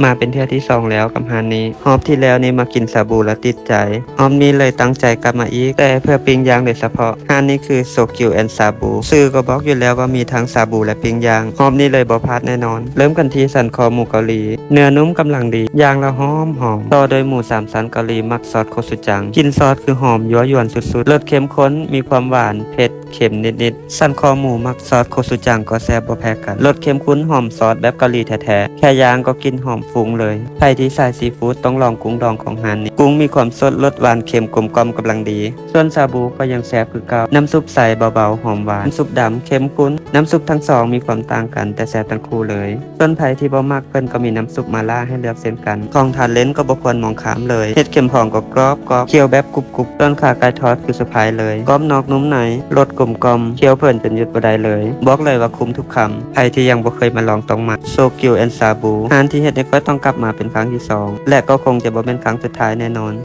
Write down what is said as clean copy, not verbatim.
มาเป็นเทื่อที่2แล้วกับฮานนี้รอบที่แล้วนี่มากินสาบูแล้วติดใจรอบนี้เลยตั้งใจกลับมาอีกแต่เพื่อปิ้งย่างโดยเฉพาะฮานนี้คือโซกิวแอนซาบูชื่อก็บอกอยู่แล้วว่ามีทั้งซาบูและปิ้งย่างรอบนี้เลยบ่พลาดแน่นอนเริ่มกันที่สันคอหมูเกาหลีเนื้อนุ่มกำลังดีย่างแล้วหอมต่อโดยหมู3สันเกาหลีมักซอสโคชูจังกลิ่นซอสคือหอมยั่วยวนสุดๆรสเข้มข้นมีความหวานเผ็ดเค็มนิดๆสันคอหมูมักซอสโคชูจังก็แซ่บบ่แพ้กันรสเข้มข้นหอมซอสแบบเกาหลีแท้ๆแค่ย่างก็กลิ่นหอมฟุ้งเลยใครที่สายซีฟู้ดต้องลองกุ้งดองของฮานนี้กุ้งมีความสดรสหวานเค็มกลมกล่อมกำลังดีส่วนซาบูก็ยังแซ่บคือเก่าน้ำซุปใสเบาๆหอมหวานน้ำซุปดำเข้มข้นน้ำซุปทั้งสองมีความต่างกันแต่แซ่บทั้งคู่เลยส่วนไผที่บ่มักเพิ่นก็มีน้ำซุปมาล่าให้เลือกเช่นกันของทานเล่นก็บ่ควรมองข้ามเลยเฮ็ดเค็มหอมก็กรอบเคี่ยวแบบกรุบๆต้นขาไก่ทอดคือสุดท้ายเลยกรอบนอกนุ่มในรสกลมกล่อมเคี่ยวเพลินจนหยุดบ่ได้เลยบอกเลยว่าคุ้มทุกคำใครที่ยังบ่เคยมาลองต้องมาโซกิวแอนซาบูอาหารที่เฮ็ดให้ก็ต้องกลับมาเป็นครั้งที่2และก็คงจะบ่เป็นครั้งสุดท้ายแน่นอน